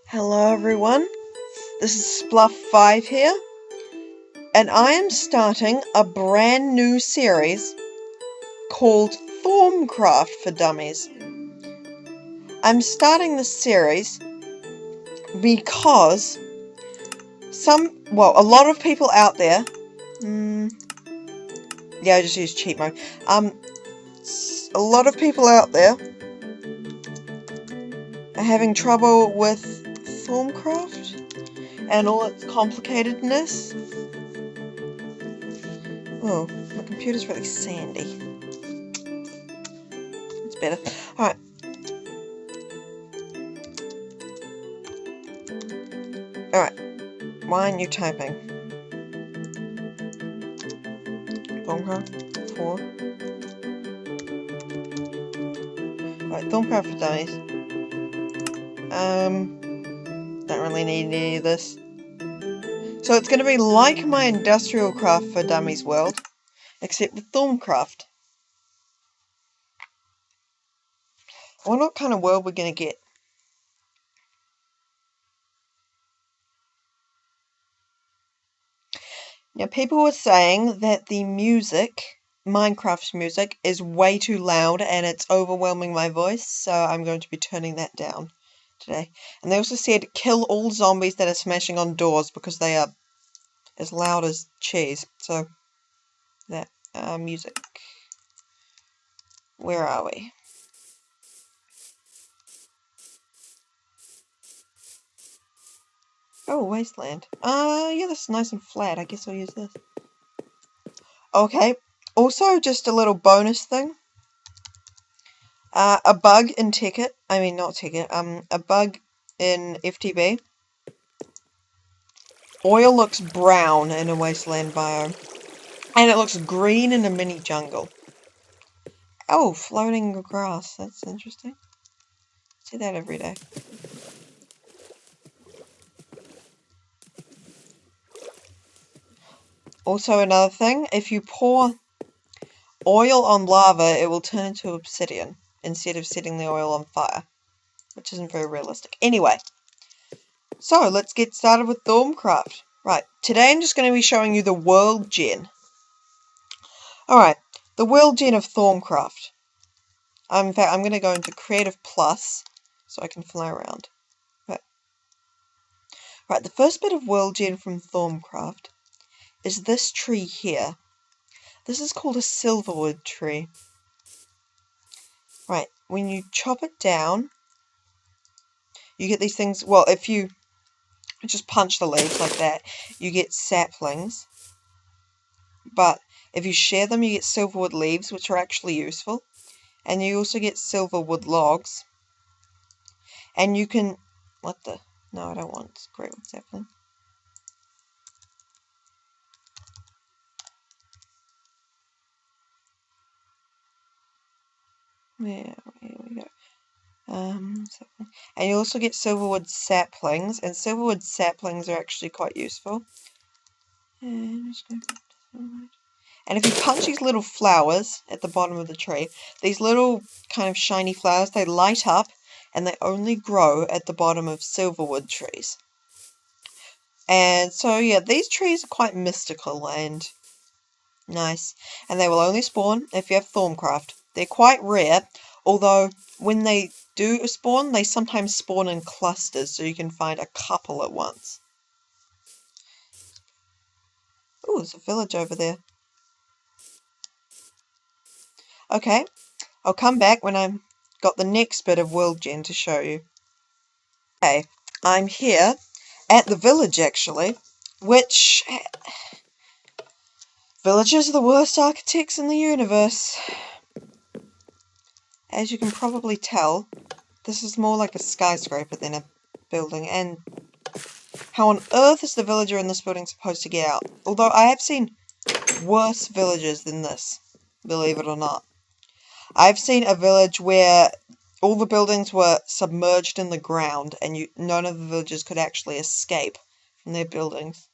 Hello everyone, this is Spluff5 here, and I am starting a brand new series called Thaumcraft for Dummies. I'm starting this series because a lot of people out there, I just use cheat mode, a lot of people out there are having trouble with Thaumcraft and all its complicatedness. Oh, my computer's really sandy. It's better. Alright. Alright. Why aren't you typing? Thaumcraft 4. Alright, Thaumcraft for Dummies. Don't really need any of this. So it's going to be like my Industrial Craft for Dummies world, except with Thaumcraft. I wonder what kind of world we're going to get. Now, people were saying that the music, Minecraft's music, is way too loud and it's overwhelming my voice, so I'm going to be turning that down today. And they also said kill all zombies that are smashing on doors because they are as loud as cheese. So, that, music. Where are we? Oh, wasteland. Yeah, this is nice and flat. I guess I'll use this. Okay. Also, just a little bonus thing. A bug in a bug in FTB. Oil looks brown in a wasteland biome. And it looks green in a mini jungle. Oh, floating grass. That's interesting. See that every day. Also, another thing, if you pour oil on lava, it will turn into obsidian instead of setting the oil on fire, which isn't very realistic. Anyway, so let's get started with Thaumcraft. Right, today I'm just going to be showing you the worldgen. Alright, the worldgen of Thaumcraft. In fact, I'm going to go into Creative Plus so I can fly around. Right, the first bit of worldgen from Thaumcraft is this tree here. This is called a Silverwood tree. Right, when you chop it down, you get these things. Well, if you just punch the leaves like that, you get saplings. But if you share them, you get silverwood leaves, which are actually useful. And you also get silverwood logs. And you can... What the... No, I don't want Greatwood sapling. Yeah, here we go. And you also get silverwood saplings, and silverwood saplings are actually quite useful. And if you punch these little flowers at the bottom of the tree, these little kind of shiny flowers, they light up, and they only grow at the bottom of silverwood trees. And so, yeah, these trees are quite mystical and nice. And they will only spawn if you have Thaumcraft. They're quite rare, although when they do spawn, they sometimes spawn in clusters, so you can find a couple at once. Ooh, there's a village over there. Okay, I'll come back when I've got the next bit of worldgen to show you. Okay, I'm here at the village, actually, which... Villagers are the worst architects in the universe. As you can probably tell, this is more like a skyscraper than a building, and how on earth is the villager in this building supposed to get out? Although I have seen worse villages than this, believe it or not. I've seen a village where all the buildings were submerged in the ground and none of the villagers could actually escape from their buildings.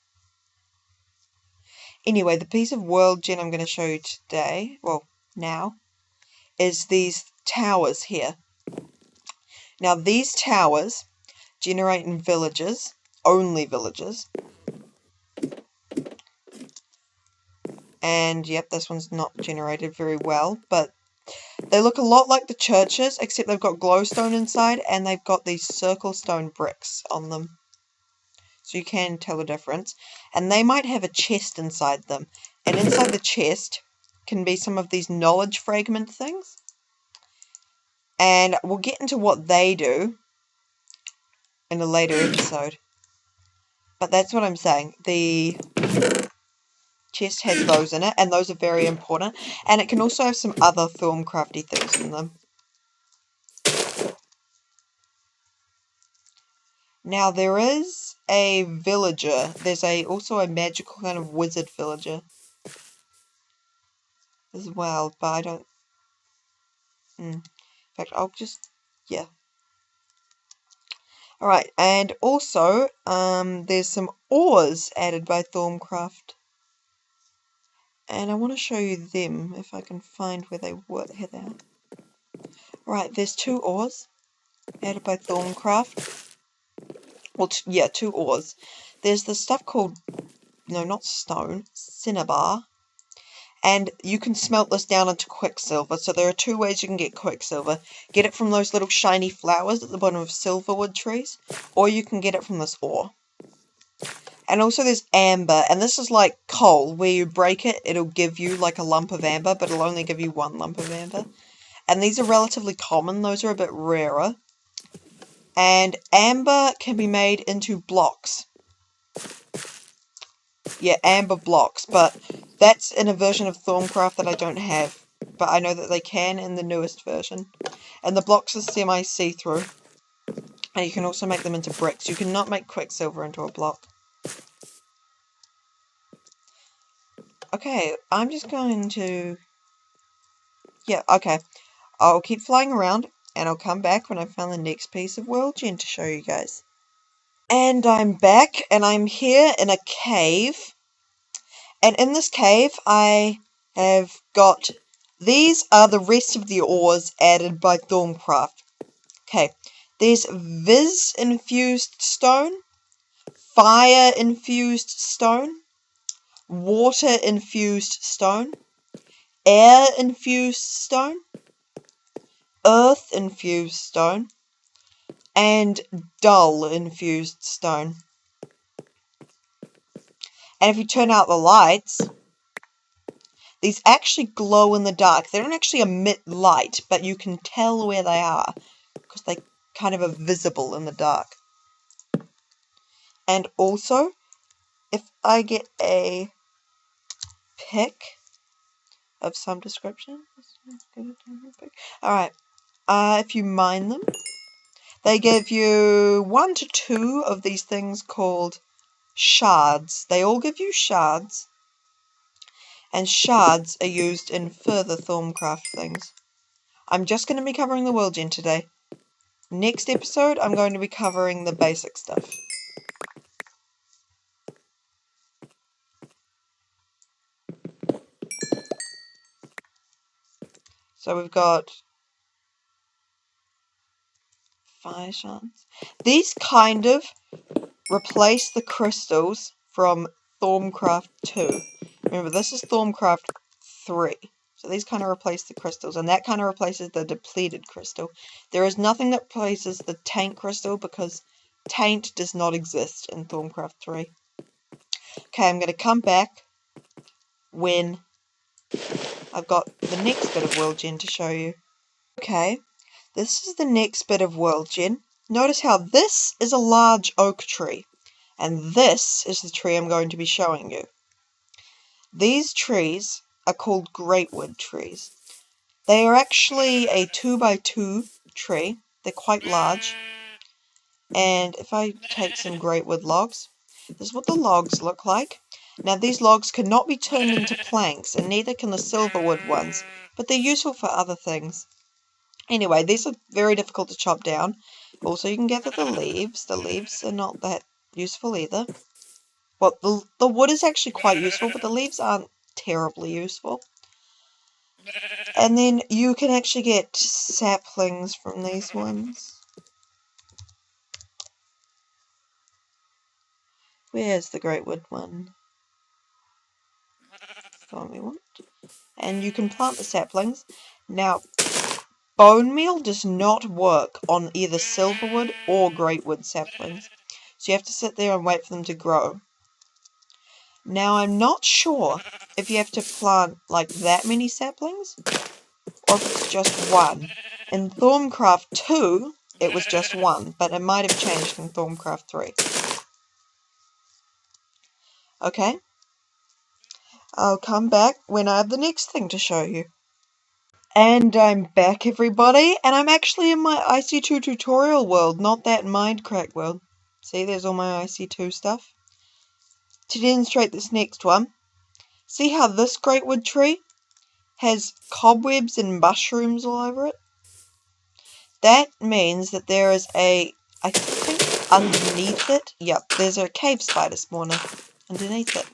Anyway, the piece of worldgen I'm going to show you today, well, now, is these towers here. Now, these towers generating villages, only villages. And yep, this one's not generated very well, but they look a lot like the churches, except they've got glowstone inside and they've got these circle stone bricks on them. So you can tell the difference. And they might have a chest inside them. And inside the chest can be some of these knowledge fragment things. And we'll get into what they do in a later episode. But that's what I'm saying. The chest has those in it, and those are very important. And it can also have some other Thaumcrafty things in them. Now there is a villager. There's also a magical kind of wizard villager as well, but I don't. In fact, I'll just Alright, and also there's some ores added by Thaumcraft. And I want to show you them, if I can find where they were. Here they are. Right, there's 2 ores added by Thaumcraft. Well, 2 ores. There's the stuff called, no, not stone, cinnabar. And you can smelt this down into quicksilver. So there are 2 ways you can get quicksilver. Get it from those little shiny flowers at the bottom of silverwood trees. Or you can get it from this ore. And also there's amber, and this is like coal, where you break it, it'll give you like a lump of amber, but it'll only give you 1 lump of amber. And these are relatively common, those are a bit rarer. And amber can be made into blocks. Yeah, amber blocks, but that's in a version of Thaumcraft that I don't have. But I know that they can in the newest version. And the blocks are semi-see-through. And you can also make them into bricks. You cannot make quicksilver into a block. Okay, I'm just going to... Yeah, okay. I'll keep flying around, and I'll come back when I found the next piece of worldgen to show you guys. And I'm back, and I'm here in a cave. And in this cave, I have got... These are the rest of the ores added by Thaumcraft. Okay, there's Infused stone, Fire Infused stone, Water Infused stone, Air Infused stone, Earth Infused stone, and Dull Infused stone. And if you turn out the lights, these actually glow in the dark. They don't actually emit light, but you can tell where they are, because they kind of are visible in the dark. And also, if I get a pick of some description, alright, if you mine them, they give you 1 to 2 of these things called shards. They all give you shards, and shards are used in further Thaumcraft things. I'm just going to be covering the worldgen today. Next episode, I'm going to be covering the basic stuff. So we've got fire shards. These kind of replace the crystals from Thaumcraft 2. Remember, this is Thaumcraft 3. So these kind of replace the crystals, and that kind of replaces the depleted crystal. There is nothing that replaces the taint crystal, because taint does not exist in Thaumcraft 3. Okay, I'm going to come back when I've got the next bit of worldgen to show you. Okay, this is the next bit of worldgen. Notice how this is a large oak tree, and this is the tree I'm going to be showing you. These trees are called Greatwood trees. They are actually a 2x2 tree. They're quite large. And if I take some Greatwood logs, this is what the logs look like. Now these logs cannot be turned into planks, and neither can the Silverwood ones, but they're useful for other things. Anyway, these are very difficult to chop down. Also, you can gather the leaves. The leaves are not that useful either. Well, the wood is actually quite useful, but the leaves aren't terribly useful. And then you can actually get saplings from these ones. Where's the Greatwood one? That's the one we want. And you can plant the saplings. Now, bone meal does not work on either Silverwood or Greatwood saplings. So you have to sit there and wait for them to grow. Now, I'm not sure if you have to plant like that many saplings or if it's just one. In Thaumcraft 2, it was just one, but it might have changed in Thaumcraft 3. Okay, I'll come back when I have the next thing to show you. And I'm back, everybody, and I'm actually in my IC2 tutorial world, not that Minecraft world. See, there's all my IC2 stuff. To demonstrate this next one, see how this Greatwood tree has cobwebs and mushrooms all over it? That means that there is I think underneath it, yep, there's a cave spider spawner underneath it.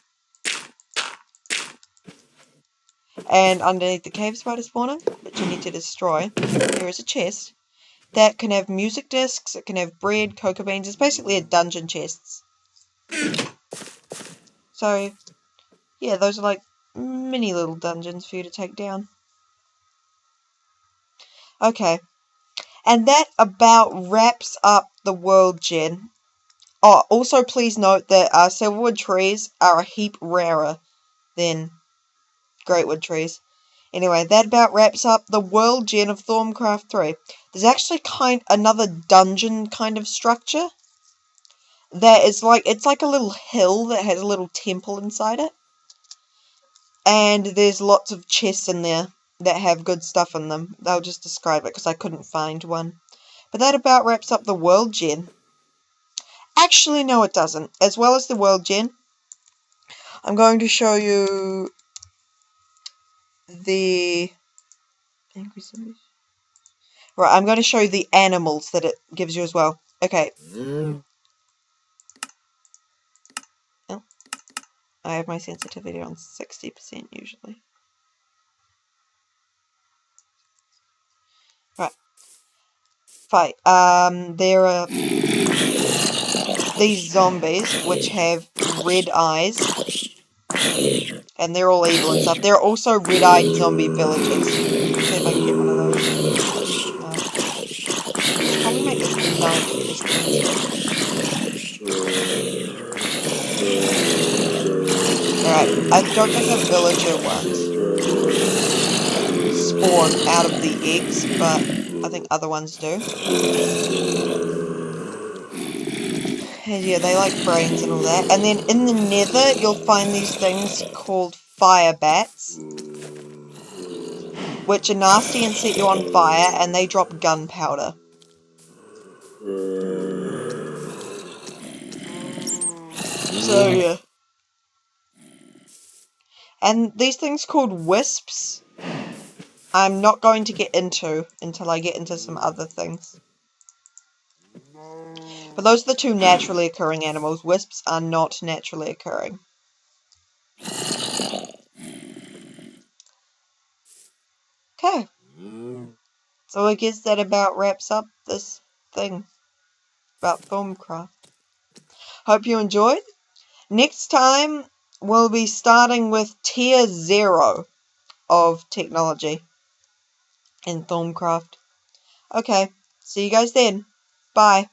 And underneath the cave spider spawner, which you need to destroy, there is a chest that can have music discs, it can have bread, cocoa beans. It's basically a dungeon chest. So, yeah, those are like mini little dungeons for you to take down. Okay, and that about wraps up the worldgen. Oh, also please note that Silverwood trees are a heap rarer than Greatwood trees. Anyway, that about wraps up the worldgen of Thaumcraft 3. There's actually another dungeon kind of structure that is like, it's like a little hill that has a little temple inside it. And there's lots of chests in there that have good stuff in them. I'll just describe it because I couldn't find one. But that about wraps up the worldgen. Actually, no it doesn't. As well as the worldgen, I'm going to show you the... Right, I'm going to show you the animals that it gives you as well. Okay. Oh, I have my sensitivity on 60% usually. Right. Fight. There are these zombies which have red eyes. And they're all evil and stuff. There are also red-eyed zombie villagers. Let's see if I can get one of those. No. Should probably make this night just to Alright, I don't think the villager ones spawn out of the eggs, but I think other ones do. And yeah, they like brains and all that. And then in the nether, you'll find these things called fire bats, which are nasty and set you on fire, and they drop gunpowder. So yeah. And these things called wisps, I'm not going to get into until I get into some other things. But those are the two naturally occurring animals. Wisps are not naturally occurring. Okay. So I guess that about wraps up this thing about Thaumcraft. Hope you enjoyed. Next time, we'll be starting with tier 0 of technology in Thaumcraft. Okay, see you guys then. Bye.